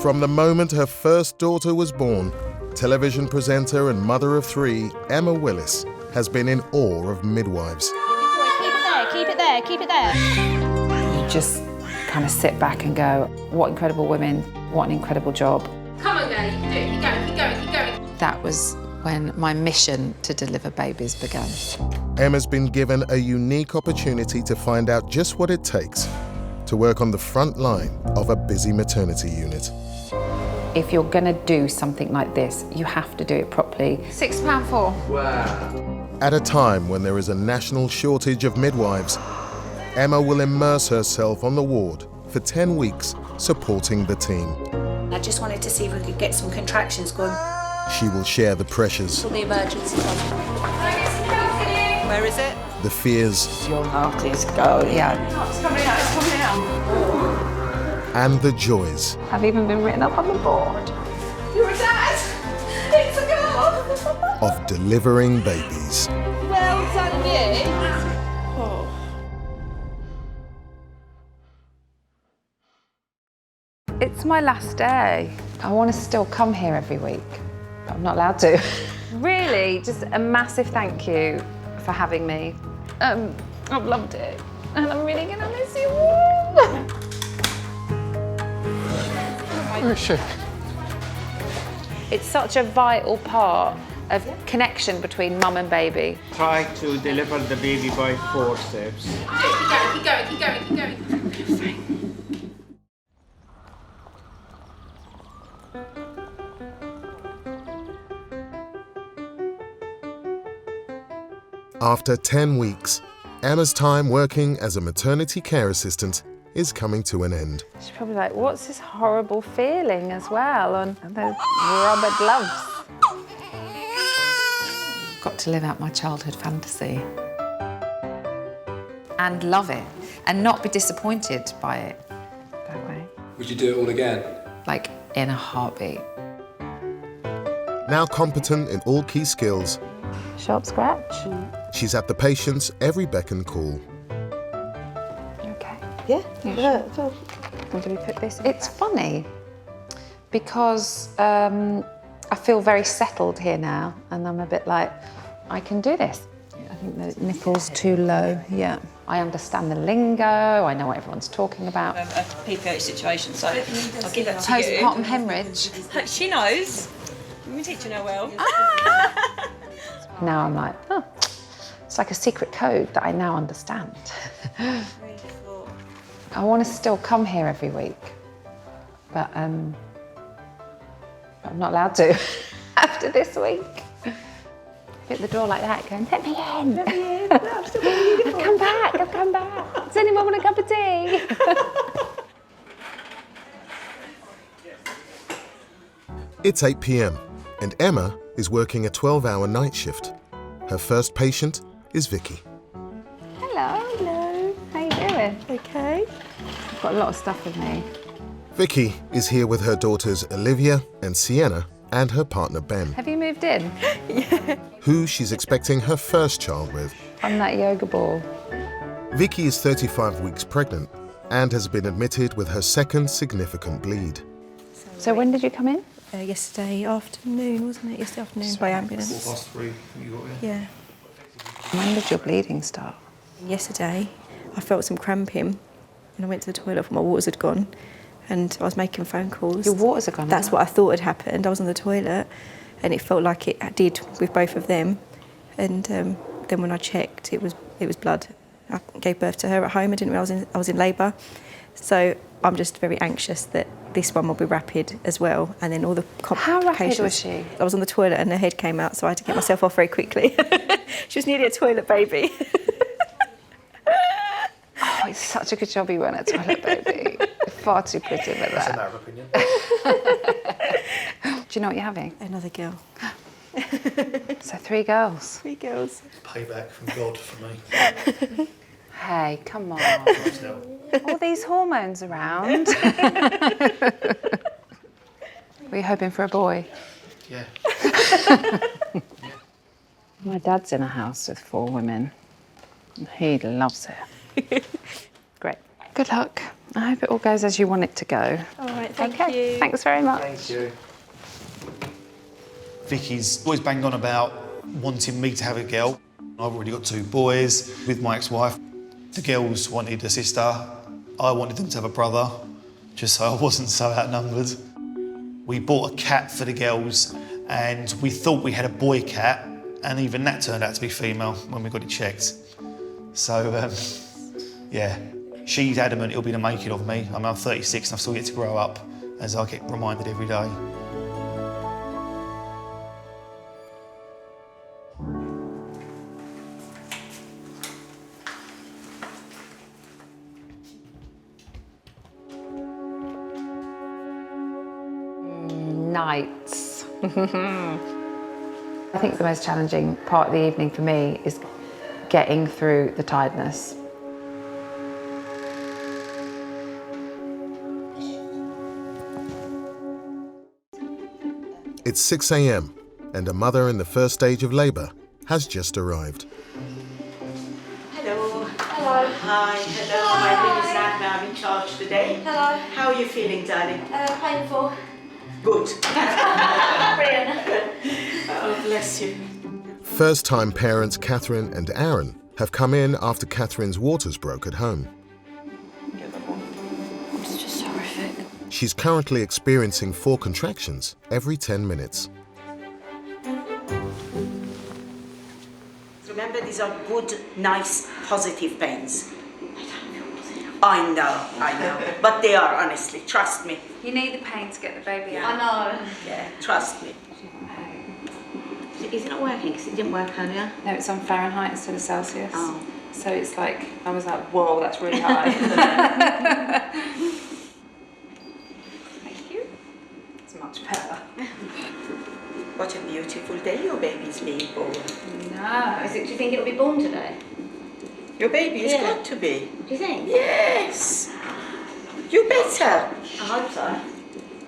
From the moment her first daughter was born, television presenter and mother of 3, Emma Willis, has been in awe of midwives. Keep it there, keep it there. You just kind of sit back and go, what incredible women, what an incredible job. Come on, girl, you can do it. Keep going, keep going, keep going. That was when my mission to deliver babies began. Emma's been given a unique opportunity to find out just what it takes to work on the front line of a busy maternity unit. If you're going to do something like this, you have to do it properly. £6.4. Wow. At a time when there is a national shortage of midwives, Emma will immerse herself on the ward for 10 weeks, supporting the team. I just wanted to see if we could get some contractions going. She will share the pressures, For the emergency one. Where is it? the fears, Your heart is going. Yeah. It's coming out, it's coming out. and the joys I've even been written up on the board. You're a dad! It's a girl! of delivering babies. Well done, you. It's my last day. I want to still come here every week, but I'm not allowed to. Really, just a massive thank you for having me. I've loved it, and I'm really going to miss you all. Where is she? It's such a vital part of connection between mum and baby. Try to deliver the baby by forceps. Keep going, keep going, keep going, keep going. After 10 weeks, Emma's time working as a maternity care assistant is coming to an end. She's probably like, what's this horrible feeling as well? And those rubber gloves. Got to live out my childhood fantasy. And love it. And not be disappointed by it that way. Would you do it all again? Like, in a heartbeat. Now competent in all key skills, Sharp scratch. she's at the patient's every beck and call. Okay. Yeah? Yeah, sure. And do we put this? It's funny because I feel very settled here now, and I'm a bit like, I can do this. I think the nipple's too low, yeah. I understand the lingo, I know what everyone's talking about. A PPH situation, so I'll give that to you. Postpartum hemorrhage. She knows. My teacher know well. Now I'm like, oh, it's like a secret code that I now understand. I want to still come here every week, but I'm not allowed to after this week. Hit the door like that, going, let me in. Let me in. I've come back, I've come back. Does anyone want a cup of tea? It's 8 p.m. and Emma is working a 12-hour night shift. Her first patient is Vicky. Hello, hello. How you doing? Okay. I've got a lot of stuff with me. Vicky is here with her daughters Olivia and Sienna and her partner Ben, Have you moved in? who she's expecting her first child with. On that yoga ball. Vicky is 35 weeks pregnant and has been admitted with her second significant bleed. So when did you come in? Yesterday afternoon, wasn't it? Yesterday afternoon by ambulance. 3:15 you got here? Yeah. When did your bleeding start? Yesterday, I felt some cramping, and I went to the toilet for my waters had gone, and I was making phone calls. Your waters are gone. That's what I thought had happened. I was on the toilet, and it felt like it did with both of them. And then when I checked, it was blood. I gave birth to her at home. I didn't realise I was in labour, so I'm just very anxious that this one will be rapid as well, and then all the complications. How rapid was she? I was on the toilet and her head came out, so I had to get myself off very quickly. She was nearly a toilet baby. Oh, it's such a good job you weren't a toilet baby. Far too pretty for that. That's a matter of opinion. Do you know what you're having? Another girl. So 3 girls. 3 girls. Payback from God for me. Hey, come on. Still. All these hormones around. Were you hoping for a boy? Yeah. My dad's in a house with 4 women. He loves it. Great. Good luck. I hope it all goes as you want it to go. All right, thank Okay, you. thanks very much. Thank you. Vicky's always banged on about wanting me to have a girl. I've already got 2 boys with my ex-wife. The girls wanted a sister. I wanted them to have a brother, just so I wasn't so outnumbered. We bought a cat for the girls, and we thought we had a boy cat, and even that turned out to be female when we got it checked. So, yeah, she's adamant it'll be the making of me. I mean, I'm 36 and I've still yet to grow up, as I get reminded every day. Nights. I think the most challenging part of the evening for me is getting through the tiredness. It's 6 a.m. and a mother in the first stage of labour has just arrived. Hello. Hello. Hi. Hello. My name is Anna. I'm in charge today. Hello. How are you feeling, darling? Painful. Good. Brilliant. Oh, bless you. First-time parents Katherine and Aaron have come in after Katherine's waters broke at home. It's just horrific. She's currently experiencing 4 contractions every 10 minutes. Remember, these are good, nice, positive pains. I know. But they are, honestly. Trust me. You need the pain to get the baby out. I know. Yeah, trust me. Is it not working? Because it didn't work earlier. No, it's on Fahrenheit instead of Celsius. Oh. So it's like, I was like, whoa, that's really high. Thank you. It's much better. What a beautiful day your baby's being born. No. Do you think it'll be born today? Your baby has Yeah. got to be. Do you think? Yes. You better. I hope so.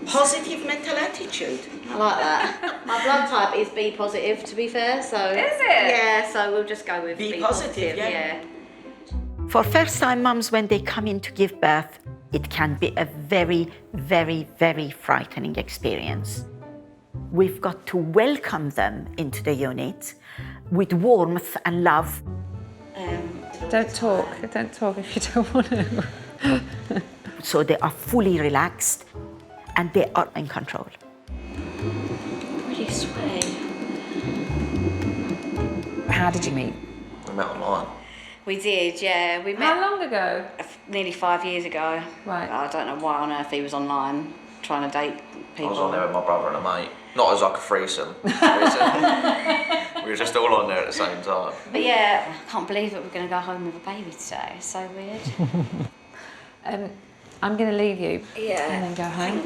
Positive mental attitude. I like that. My blood type is B positive, to be fair, so... Is it? Yeah, so we'll just go with B B positive, yeah. For first-time mums, when they come in to give birth, it can be a very, very, very frightening experience. We've got to welcome them into the unit with warmth and love. Don't talk if you don't want to. So they are fully relaxed and they are in control. Really sweaty. How did you meet? We met online. We did, yeah. We met How long ago? nearly 5 years ago. Right. I don't know why on earth he was online trying to date people. I was on there with my brother and a mate. Not as like a threesome. We were just all on there at the same time. But yeah, I can't believe that we're going to go home with a baby today. It's so weird. I'm going to leave you. Yeah. And then go home.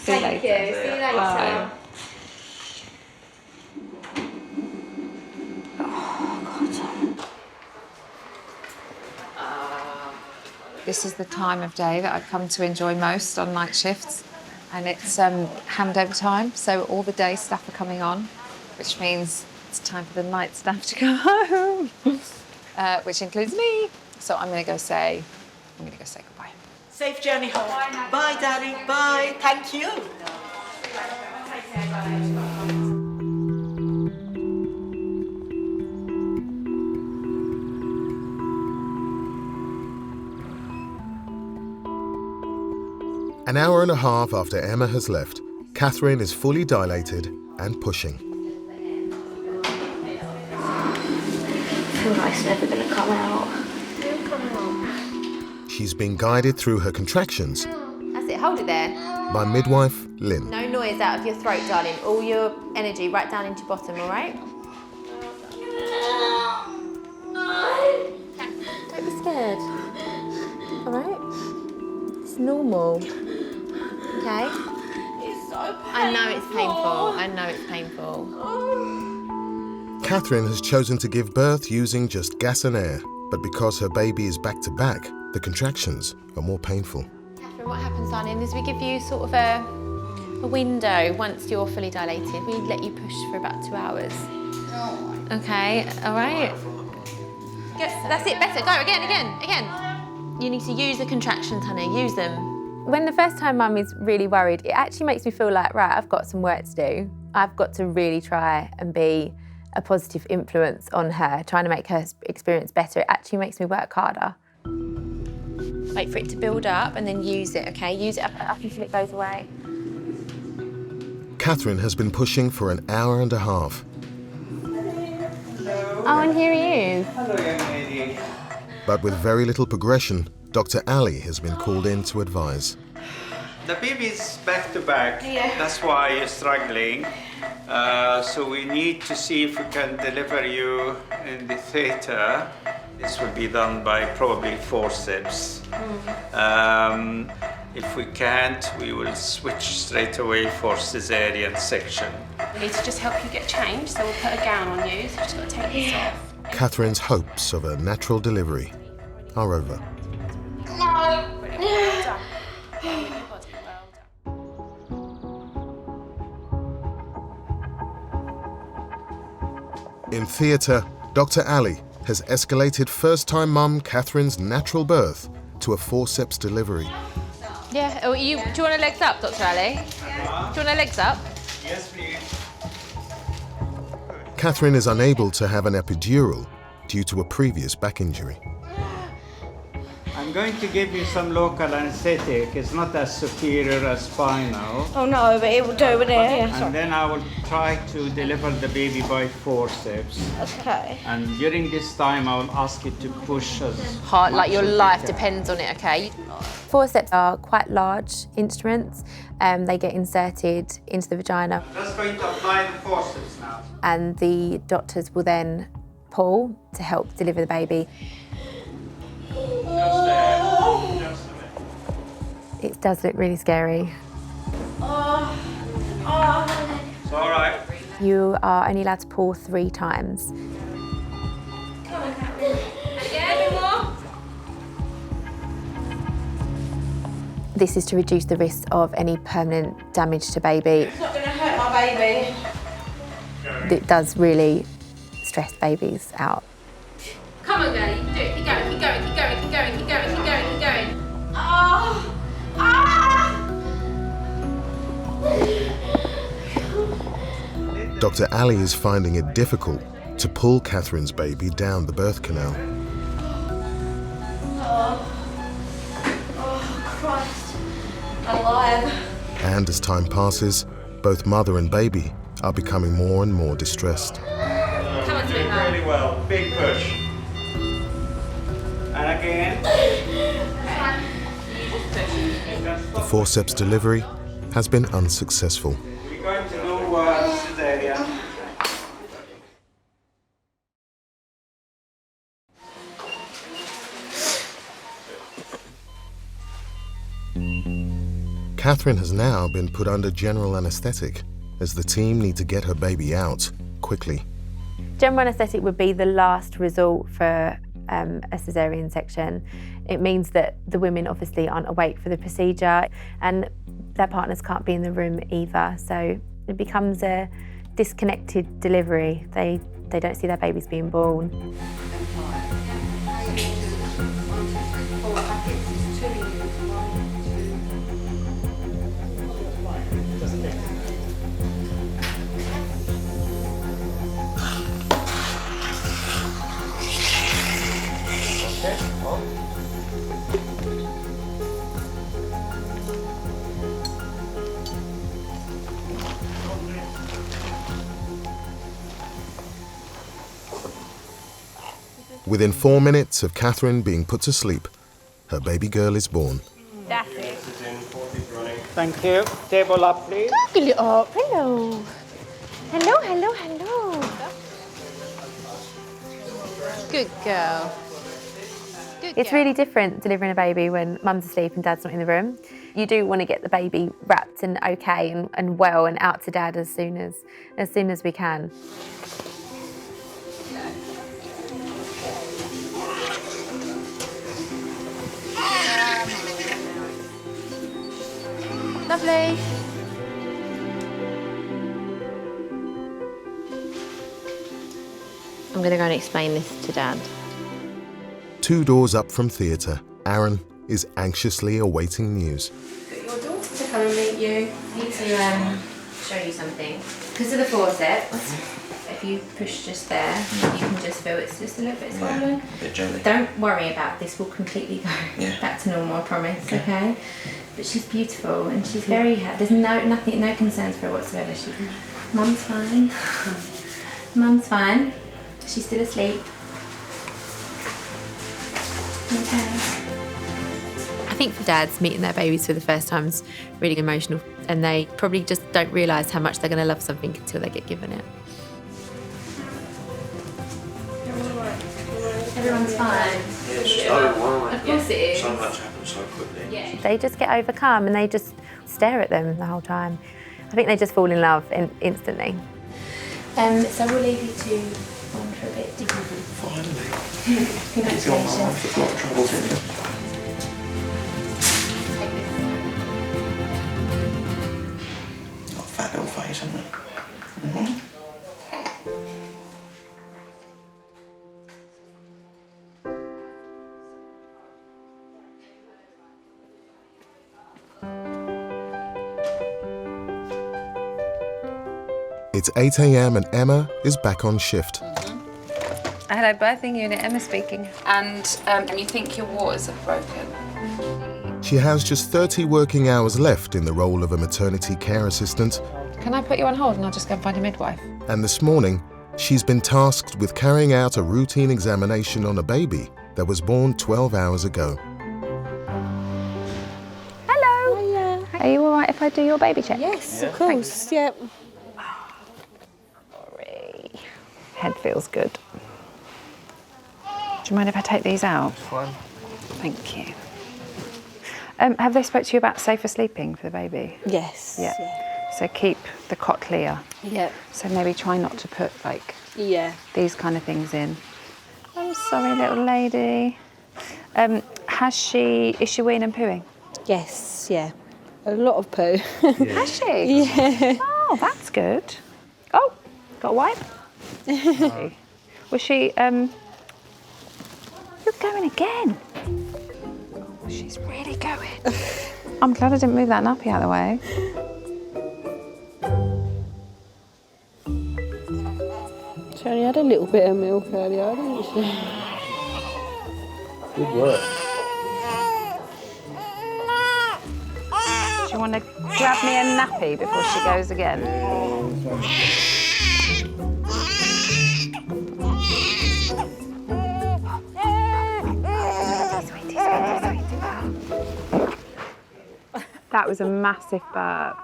See you later. See you later. Bye. This is the time of day that I've come to enjoy most on night shifts, and it's handover time, so all the day staff are coming on, which means it's time for the night staff to go home, which includes me. So I'm going to go say goodbye. Safe journey home. Bye, darling. Bye. Thank you. An hour and a half after Emma has left, Katherine is fully dilated and pushing. I feel like it's never going to come out. She's been guided through her contractions That's it, hold it there. by midwife Lynn. No noise out of your throat, darling. All your energy right down into your bottom, all right? Don't be scared. All right? It's normal. Okay? It's so painful. I know it's painful. I know it's painful. Katherine has chosen to give birth using just gas and air, but because her baby is back to back, the contractions are more painful. Katherine, what happens, darling, is we give you sort of a window once you're fully dilated. We let you push for about 2 hours. Okay, all right. That's it, better. Go, again. You need to use the contractions, honey, use them. When the first time mum is really worried, it actually makes me feel like, right, I've got some work to do. I've got to really try and be a positive influence on her, trying to make her experience better. It actually makes me work harder. Wait for it to build up and then use it, okay? Use it up until it goes away. Katherine has been pushing for an hour and a half. Oh, and here he is. Hello, young lady. But with very little progression, Dr. Ali has been called in to advise. The baby's back to back. Yeah. That's why you're struggling. So we need to see if we can deliver you in the theatre. This will be done by probably forceps. If we can't, we will switch straight away for cesarean section. We need to just help you get changed, so we'll put a gown on you, so you've just got to take this off. Katherine's hopes of a natural delivery are over. In theatre, Dr. Ali has escalated first-time mum Katherine's natural birth to a forceps delivery. Yeah, do you want her legs up, Dr. Ali? Do you want her legs up? Yes, please. Katherine is unable to have an epidural due to a previous back injury. I'm going to give you some local anesthetic. It's not as superior as spinal. Oh no, but it will do, won't it? And then I will try to deliver the baby by forceps. Okay. And during this time, I will ask you to push as Hard, like your much as you life can. depends on it, okay? Forceps are quite large instruments. They get inserted into the vagina. I'm just going to apply the forceps now. And the doctors will then pull to help deliver the baby. Just a bit. It does look really scary. It's all right. You are only allowed to pull 3 times. This is to reduce the risk of any permanent damage to baby. It's not going to hurt my baby. It does really stress babies out. Come on, girl, you can do it. Keep going, keep going, keep going, keep going, keep going, keep going, keep going. Dr. Ali is finding it difficult to pull Katherine's baby down the birth canal. Oh, Christ. Alive. And as time passes, both mother and baby are becoming more and more distressed. Come on, Doing sweetheart. really well. Big push. And again. The forceps delivery has been unsuccessful. We're going to do cesarean. Katherine has now been put under general anaesthetic as the team need to get her baby out quickly. General anaesthetic would be the last resort for a caesarean section. It means that the women obviously aren't awake for the procedure and their partners can't be in the room either. So it becomes a disconnected delivery. They don't see their babies being born. Within 4 minutes of Katherine being put to sleep, her baby girl is born. That's it. Thank you. Table up, please. Look it up. Hello. Hello, hello, hello. Good girl. It's really different delivering a baby when mum's asleep and dad's not in the room. You do want to get the baby wrapped and okay and well and out to dad as soon as we can. Lovely. I'm going to go and explain this to Dad. 2 doors up from theatre, Aaron is anxiously awaiting news. Get your daughter to come and meet you. I need to show you something. Because of the forceps, if you push just there, you can just feel it's just a little bit swollen. A bit jelly. Don't worry about this, will completely go back to normal, I promise, okay? But she's beautiful and she's very happy. There's no concerns for her whatsoever. Mum's fine. Mum's fine. She's still asleep. Okay. I think for dads, meeting their babies for the first time is really emotional, and they probably just don't realise how much they're going to love something until they get given it. Everyone's fine. Of course it is. So much happens so quickly. Yeah. They just get overcome and they just stare at them the whole time. I think they just fall in love instantly. So we'll leave you to on for a bit. Finally. Congratulations. I've got troubles in it. Got a fat little face, haven't it? Mm-hmm. It's 8 a.m. and Emma is back on shift. Hello, birthing unit, Emma speaking. And you think your waters have broken? She has just 30 working hours left in the role of a maternity care assistant. Can I put you on hold and I'll just go and find a midwife? And this morning, she's been tasked with carrying out a routine examination on a baby that was born 12 hours ago. Hello. Hiya. Are you all right if I do your baby check? Yes, of course. Yep. Sorry. Head feels good. Do you mind if I take these out? It's fine. Thank you. Have they spoke to you about safer sleeping for the baby? Yes. Yeah. So keep the cot clear. Yep. So maybe try not to put these kind of things in. I'm sorry, little lady. Is she weeing and pooing? Yes, yeah. A lot of poo. Has she? Yeah. Oh, that's good. Oh, got a wipe? Was she, you're going again. Oh, she's really going. I'm glad I didn't move that nappy out of the way. She only had a little bit of milk earlier, didn't she? Good work. Do you want to grab me a nappy before she goes again? That was a massive burp.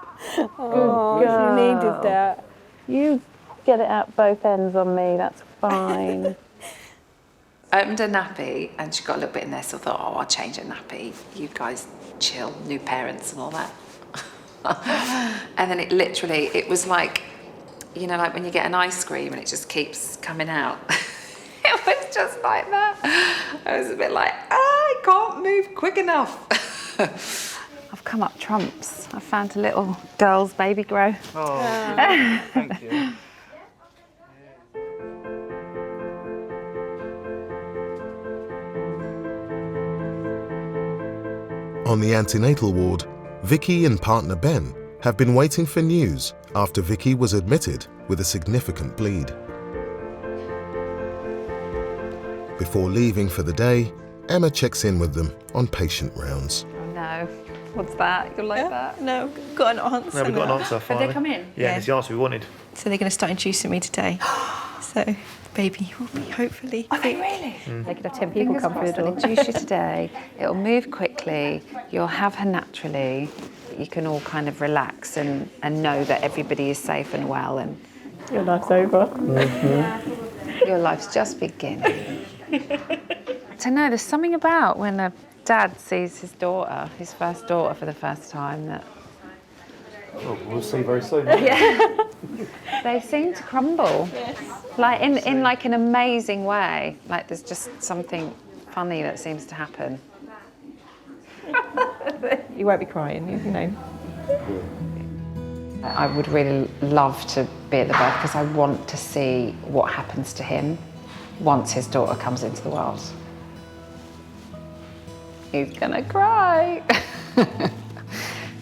Oh, she needed that. You get it out both ends on me, that's fine. Opened her nappy and she got a little bit in there, so I thought, oh, I'll change her nappy. You guys chill, new parents and all that. And then it was like, you know, like when you get an ice cream and it just keeps coming out. It was just like that. I was a bit like, I can't move quick enough. I've come up trumps. I found a little girl's baby grow. Oh, thank you. On the antenatal ward, Vicky and partner Ben have been waiting for news after Vicky was admitted with a significant bleed. Before leaving for the day, Emma checks in with them on patient rounds. Oh no, what's that? You're like that? No, got an answer. No, we got an answer finally. Have they come in? Yeah, it's the answer we wanted. So they're going to start inducing me today. So the baby will be hopefully. Are they really? They could have 10 people come through the door. They'll induce you today. It'll move quickly. You'll have her naturally. You can all kind of relax and know that everybody is safe and well. And Your life's over. your life's just beginning. So no, there's something about when a dad sees his daughter, his first daughter for the first time, that Well, we'll see very soon. they seem to crumble. Yes. Like in like an amazing way. Like there's just something funny that seems to happen. You won't be crying, you know. I would really love to be at the birth because I want to see what happens to him once his daughter comes into the world. He's gonna cry.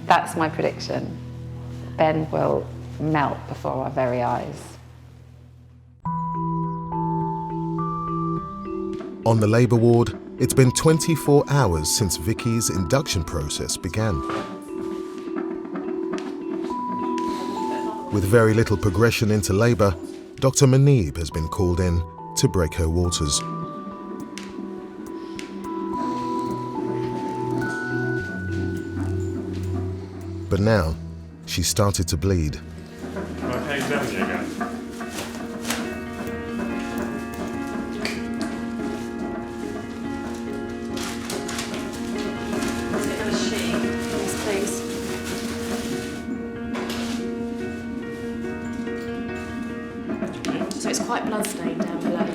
That's my prediction. Ben will melt before our very eyes. On the labour ward, it's been 24 hours since Vicky's induction process began. With very little progression into labour, Dr. Manib has been called in to break her waters. But now, she's started to bleed. Okay, examine you again. So it's quite bloodstained down below.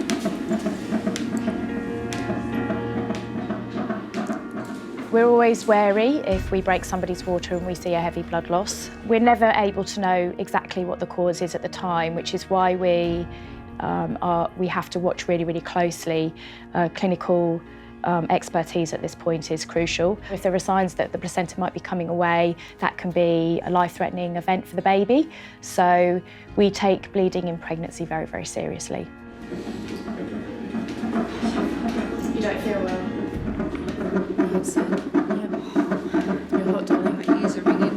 We're always wary if we break somebody's water and we see a heavy blood loss. We're never able to know exactly what the cause is at the time, which is why we have to watch really, really closely. Clinical expertise at this point is crucial. If there are signs that the placenta might be coming away, that can be a life-threatening event for the baby. So we take bleeding in pregnancy very, very seriously. You don't feel well. You're hot, darling. My ears are ringing.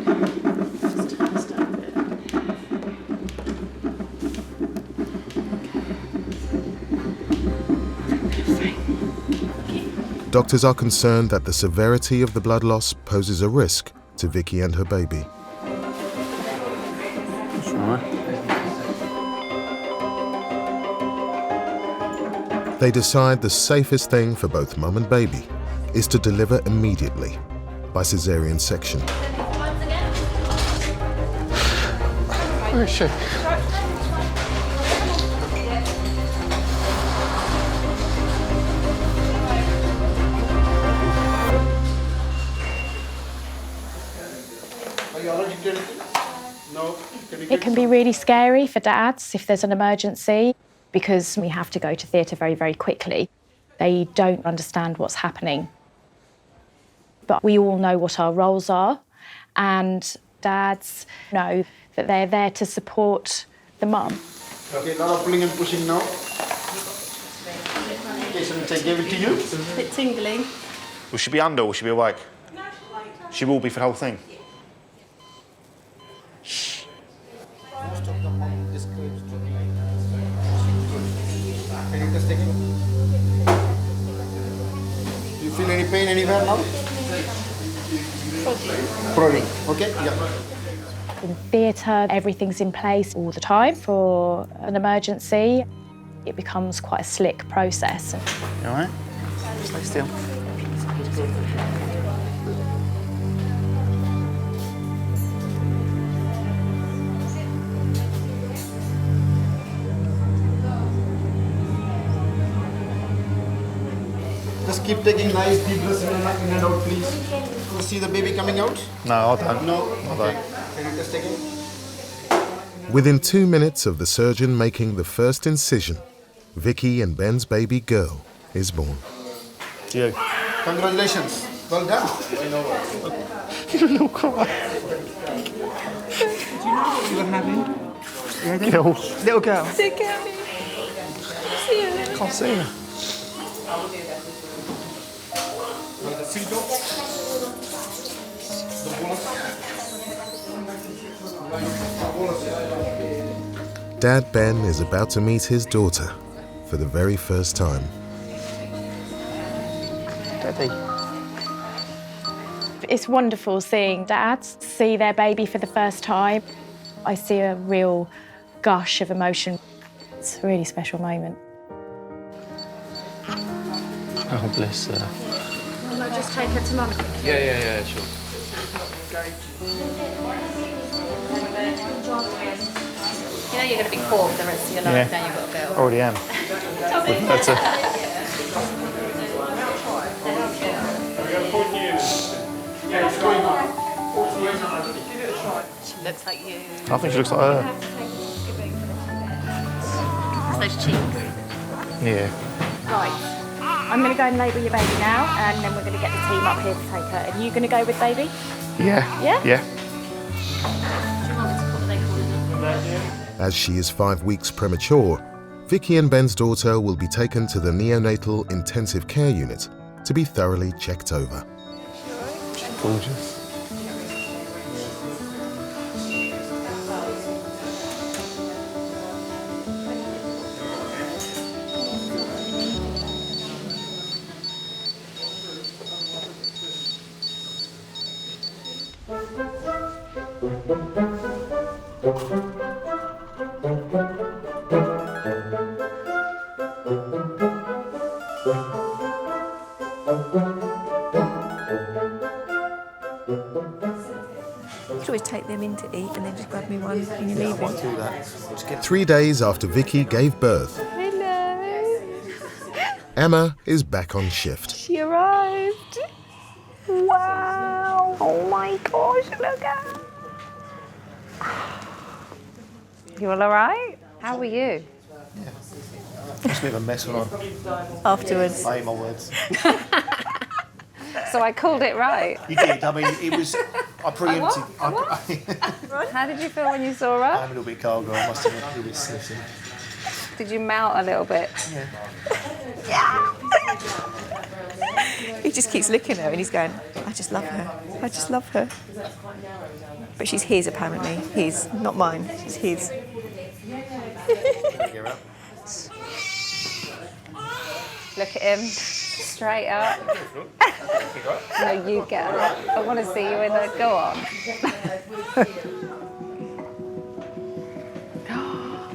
Just turn this down a bit. Doctors are concerned that the severity of the blood loss poses a risk to Vicky and her baby. That's all right. They decide the safest thing for both mum and baby is to deliver immediately by caesarean section. Where is she? It can be really scary for dads if there's an emergency, because we have to go to theatre very, very quickly. They don't understand what's happening. But we all know what our roles are, and dads know that they're there to support the mum. Okay, a lot of pulling and pushing now. Okay, so I give it to you. A bit tingling. Will she be under or will she be awake? No, she's awake. She will be for the whole thing? Shh. Do you feel any pain anywhere now? Prodding. Okay, yeah. In theatre, everything's in place all the time for an emergency. It becomes quite a slick process. You all right? Stay still. Just keep taking nice deep breaths in and out, please. You see the baby coming out? No, I don't. No? I don't. Can you just take it? Within 2 minutes of the surgeon making the first incision, Vicky and Ben's baby girl is born. You. Congratulations. Well done. You're a little cry. Do you know what you were having? Girl. Little girl. Sick at me. See you. Can't see her. Dad Ben is about to meet his daughter for the very first time. Daddy. It's wonderful seeing dads see their baby for the first time. I see a real gush of emotion. It's a really special moment. Oh, bless her. Will I just take her to mum? Yeah, sure. You know you're going to be poor for the rest of your life, Yeah. now you've got a girl. Already am. That's She looks like you. I think she looks like her. It's those cheeks. Yeah. Right. I'm going to go and label your baby now, and then we're going to get the team up here to take her. Are you going to go with baby? Yeah. Yeah? Yeah. As she is 5 weeks premature, Vicky and Ben's daughter will be taken to the neonatal intensive care unit to be thoroughly checked over. She's gorgeous. You could always take them in to eat and then just grab me one when you're leaving. 3 days after Vicky gave birth, Hello. Emma is back on shift. She arrived. Wow. Oh my gosh, look at her. You all right? How were you? Just a bit of a mess when Afterwards. I ate my words. So I called it right. You did. I mean, it was. I preempted. How did you feel when you saw her? I'm a little bit cargo. I must have been a little bit slitty. Did you melt a little bit? Yeah. He just keeps looking at her and he's going, I just love her. I just love her. But she's his apparently. His, not mine. She's his. Look at him. Straight up. No, you get up. I want to see you in there. Go on.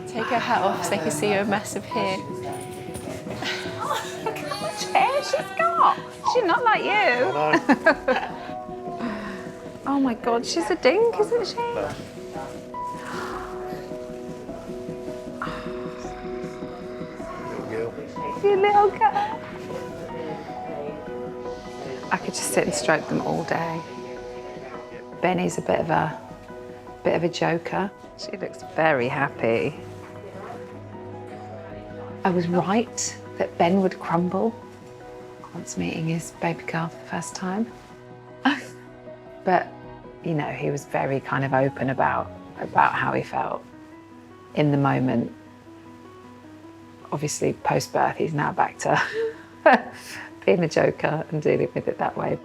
Take her hat off so they can see her massive hair. Look how much hair she's got. She's not like you. Oh my God, she's a dink, isn't she? You little girl. I could just sit and stroke them all day. Benny's a bit of a joker. She looks very happy. I was right that Ben would crumble once meeting his baby girl for the first time. But, you know, he was very kind of open about how he felt in the moment. Obviously, post-birth, he's now back to being a joker and dealing with it that way.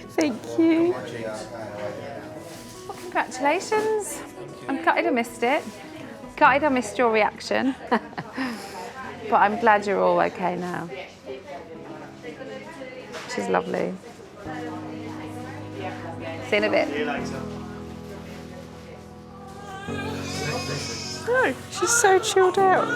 Thank you. Well, congratulations. I'm gutted I missed it. Gutted I missed your reaction. But I'm glad you're all okay now. She's lovely. See you in a bit. See you later. Oh, she's so chilled out.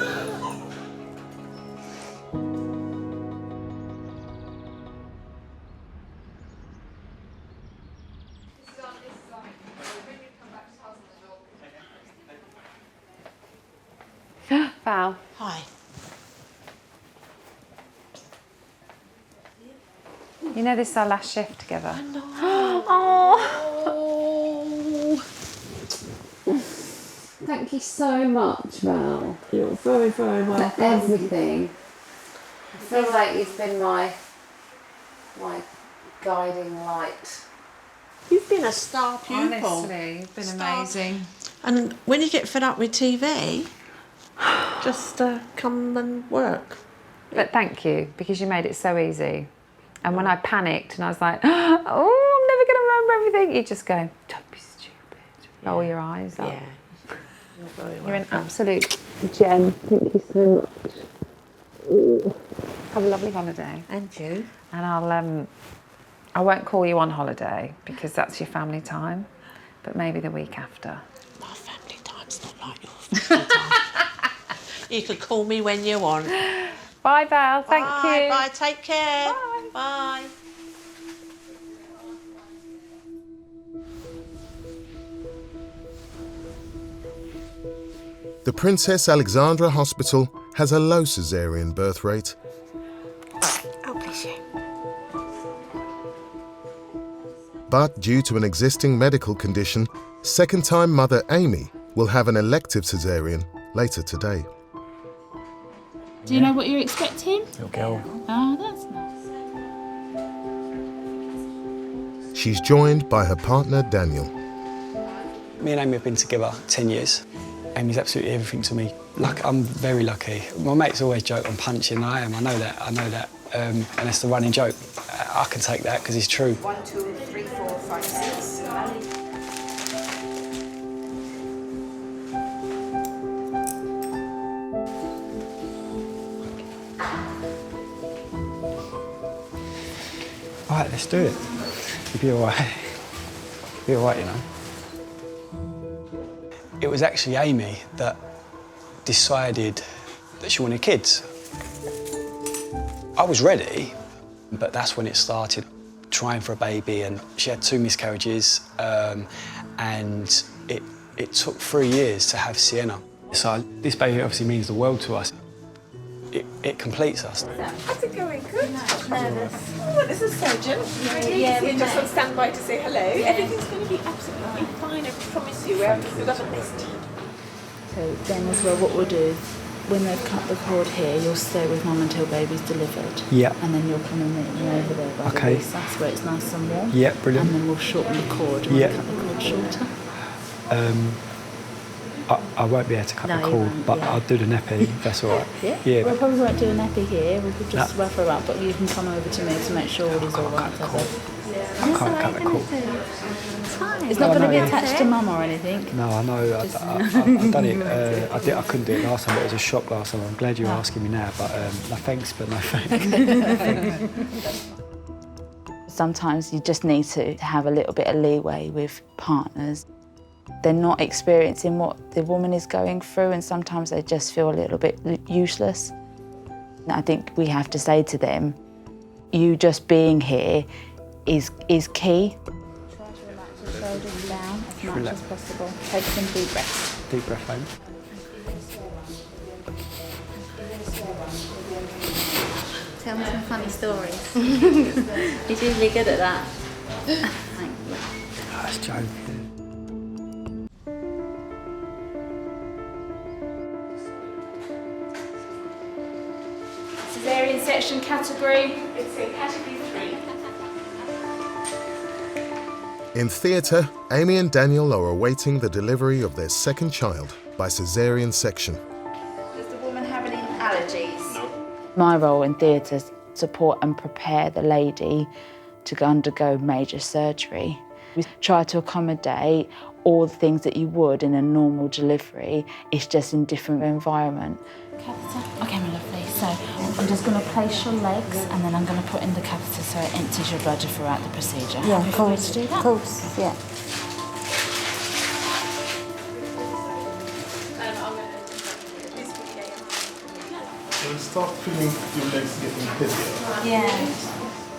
Val. Hi. You know this is our last shift together. I know. Oh. Thank you so much, Val. You're very, very welcome. For everything. I feel like you've been my guiding light. You've been a star pupil. Honestly, you've been amazing. And when you get fed up with TV, just come and work. But thank you, because you made it so easy. And when I panicked and I was like, oh, I'm never going to remember everything, you just go, don't be stupid. Roll your eyes up. Yeah. You're an absolute gem. Thank you so much. Have a lovely holiday. And you. And I won't call you on holiday because that's your family time, but maybe the week after. My family time's not like your family time. You can call me when you want. Bye, Val. Thank you. Bye. Take care. Bye. Bye. The Princess Alexandra Hospital has a low caesarean birth rate. Oh, bless you. But due to an existing medical condition, second-time mother Amy will have an elective caesarean later today. Do you know what you're expecting? Little girl. Oh, that's nice. She's joined by her partner, Daniel. Me and Amy have been together 10 years. Amy's absolutely everything to me. I'm very lucky. My mates always joke I'm punching, and I am, I know that. And it's the running joke. I can take that because it's true. 1, 2, 3, 4, 5, 6. All right, let's do it. You'll be all right. You'll be all right, you know. It was actually Amy that decided that she wanted kids. I was ready, but that's when it started, trying for a baby, and she had 2 miscarriages, and it took 3 years to have Sienna. So this baby obviously means the world to us. It completes us. How's it going? Good? Nervous. Oh, this is surgeon. Yeah, we're just on standby to say hello. Everything's going to be absolutely fine, I promise you. We haven't missed. So then as well, what we'll do is, when they've cut the cord here, you'll stay with mum until baby's delivered. Yeah. And then you'll come and meet me over there by the recess where it's nice and warm. Yeah, brilliant. And then we'll shorten the cord and we'll cut the cord shorter. I won't be able to cut the cord, won't, but I'll do the nappy, if that's all right. Yeah? Yeah. We probably won't do an epi here, we could just rough her up, but you can come over to me to make sure all is all right. I can't cut the cord. It's not going to be attached to mum or anything. No, I know. I've done it. I couldn't do it last time, but it was a shock last time. I'm glad you're asking me now, but no thanks, but no thanks. Sometimes you just need to have a little bit of leeway with partners. They're not experiencing what the woman is going through, and sometimes they just feel a little bit useless. And I think we have to say to them, you just being here is key. Try to relax your shoulders down as much as possible. Take some deep breaths. Deep breath, Amy. Tell me some funny stories. He's usually good at that. Thank you. I was joking. Caesarean section category. It's a category 3. In theatre, Amy and Daniel are awaiting the delivery of their second child by caesarean section. Does the woman have any allergies? No. My role in theatre is support and prepare the lady to undergo major surgery. We try to accommodate all the things that you would in a normal delivery. It's just in different environment. Catheter. Okay, my lovely. So I'm just going to place your legs and then I'm going to put in the catheter so it empties your bladder throughout the procedure. Yeah, of course. To do that? Of course, yeah. You'll start feeling your legs getting dizzy. Yeah.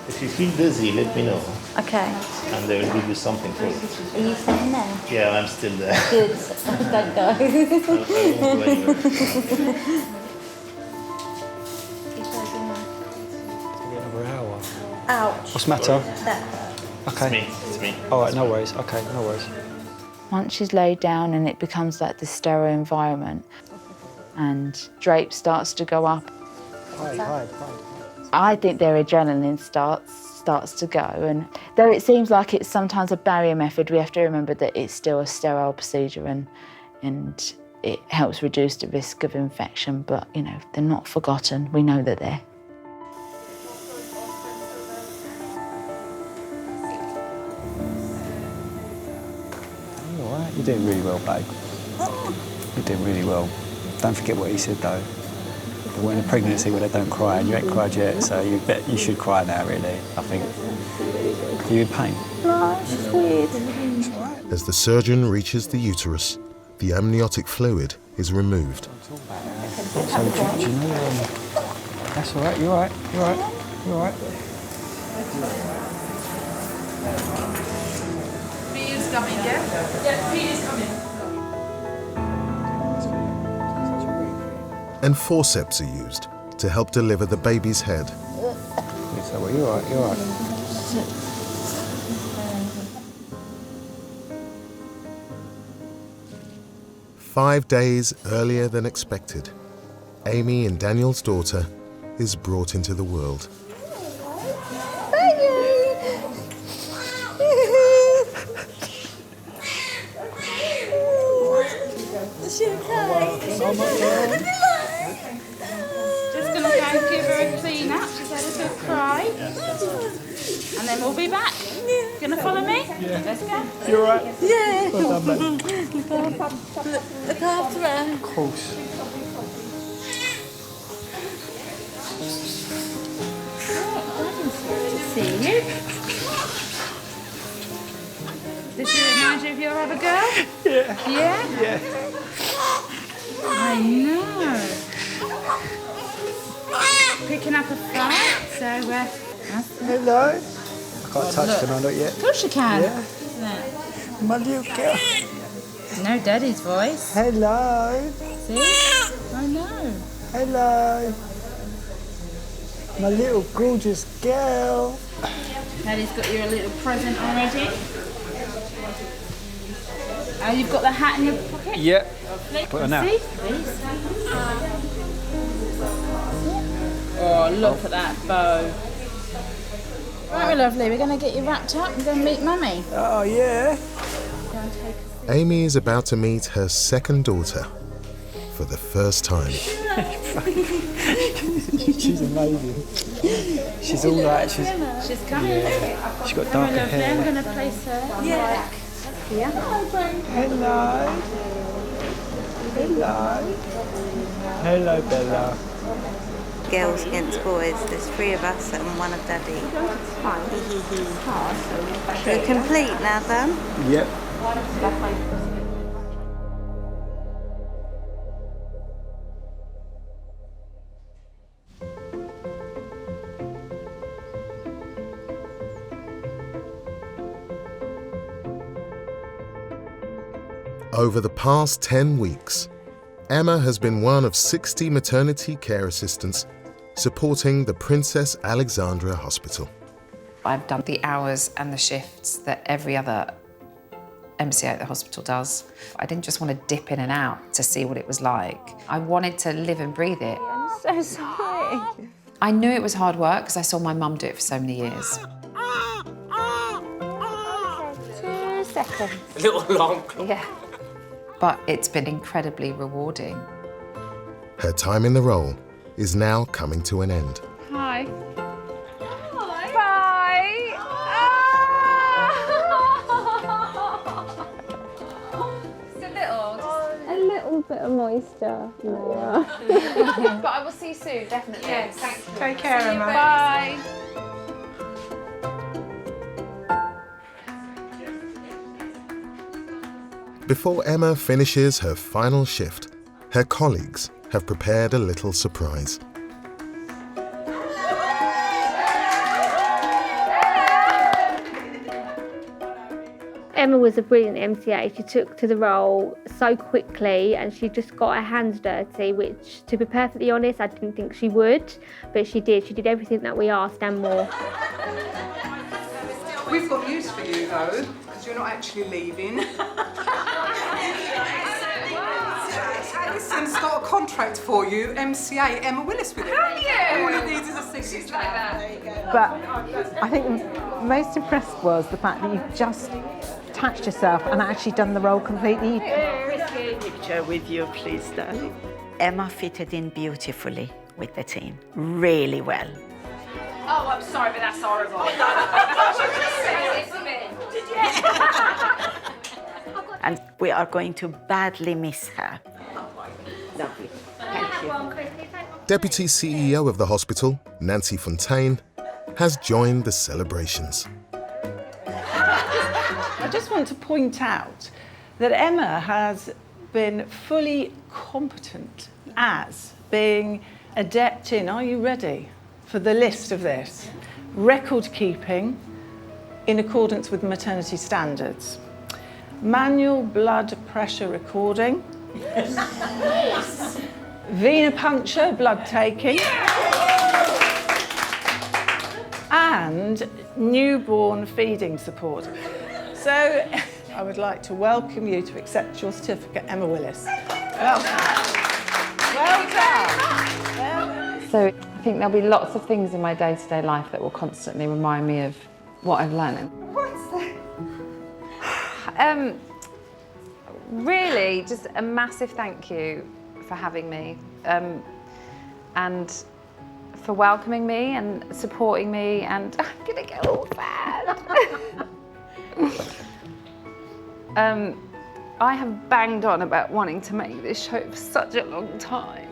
If you feel dizzy, let me know. Okay. And they will give you something for it. Are you staying there? Yeah, I'm still there. Good. Don't go. I won't go anywhere. Another hour. Ouch. What's the matter? That. Okay. It's me. All right, no worries. Okay, no worries. Once she's laid down and it becomes like this sterile environment and drape starts to go up, Hide. I think their adrenaline starts to go. And though it seems like it's sometimes a barrier method, we have to remember that it's still a sterile procedure and it helps reduce the risk of infection. But, you know, they're not forgotten. We know they're there. You're all right. You're doing really well, babe. You're doing really well. Don't forget what he said, though. We're in a pregnancy where they don't cry, and you ain't cried yet, so you should cry now, really, I think. Are you in pain? No, it's weird. As the surgeon reaches the uterus, the amniotic fluid is removed. So, do you know, that's all right, you're all right, you're all right, you're all right. Feed is coming, yeah? Yeah, feed is coming. And forceps are used to help deliver the baby's head. Yes, well, you're all right, you're all right. 5 days earlier than expected, Amy and Daniel's daughter is brought into the world. Is she okay? Just gonna go and give her a clean up. She's had a good cry. And then we'll be back. Gonna follow me? Yeah. Let's go. You alright? Yeah. Well done, Look after her. Of course. See you. Does she remind you of your other girl? Yeah. Yeah? Yeah. I know. Picking up a fight, so Hello. I can't touch, can I not yet? Of course you can. Yeah. My little girl. No daddy's voice. Hello. See? I know. Hello. My little gorgeous girl. Daddy's got you a little present already. Oh, you've got the hat in your pocket? Yeah. Lovely. Put her now. See? Please. Oh, look at that bow. Right, my lovely, we're going to get you wrapped up and go and meet Mummy. Oh, yeah. Amy is about to meet her second daughter for the first time. She's amazing. She's all right. She's coming. Yeah. She's got darker lovely, I'm hair. going to place her. Yeah. Yeah. Hello. Hello. Hello, Bella. Girls against boys. There's 3 of us and 1 of Daddy. You're complete now, Dan? Yep. Over the past 10 weeks, Emma has been one of 60 maternity care assistants supporting the Princess Alexandra Hospital. I've done the hours and the shifts that every other MCA at the hospital does. I didn't just want to dip in and out to see what it was like. I wanted to live and breathe it. I'm so sorry. I knew it was hard work because I saw my mum do it for so many years. 2 seconds. A little long. Yeah. But it's been incredibly rewarding. Her time in the role is now coming to an end. Hi. Bye. Just A little bit of moisture. but I will see you soon, definitely. Yes. Thanks. Take care, See you, Emma. Bye. Before Emma finishes her final shift, her colleagues have prepared a little surprise. Emma was a brilliant MCA. She took to the role so quickly and she just got her hands dirty, which, to be perfectly honest, I didn't think she would, but she did. She did everything that we asked and more. We've got news for you though, because you're not actually leaving. Alison's got a contract for you, MCA, Emma Willis with it. Have you? All it needs is a signature. Like that. But I think most impressed was the fact that you've just attached yourself and actually done the role completely. Picture with you, please, darling. Emma fitted in beautifully with the team, really well. Oh, I'm sorry, but that's horrible. And we are going to badly miss her. Lovely. Thank you. Deputy CEO of the hospital, Nancy Fontaine, has joined the celebrations. I just want to point out that Emma has been fully competent as being adept in, are you ready for the list of this? Record keeping in accordance with maternity standards. Manual blood pressure recording. Venipuncture blood taking. And newborn feeding support. So I would like to welcome you to accept your certificate, Emma Willis. Welcome. Well done. So I think there'll be lots of things in my day-to-day life that will constantly remind me of what I've learned. What's that? Really, just a massive thank you for having me and for welcoming me and supporting me, and I'm gonna get all sad. I have banged on about wanting to make this show for such a long time,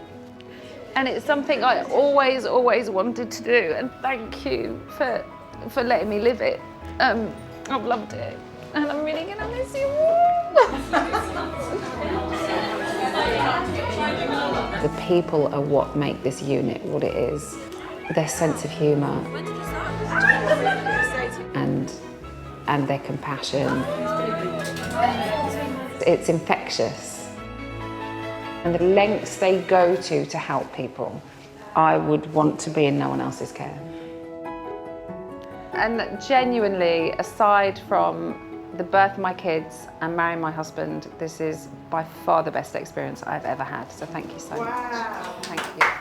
and it's something I always wanted to do, and thank you for letting me live it. I've loved it, and I'm really gonna miss you all. The people are what make this unit what it is. Their sense of humour and their compassion. It's infectious. And the lengths they go to help people, I would want to be in no one else's care. And genuinely, aside from the birth of my kids and marrying my husband, this is by far the best experience I've ever had. So thank you so much. Thank you.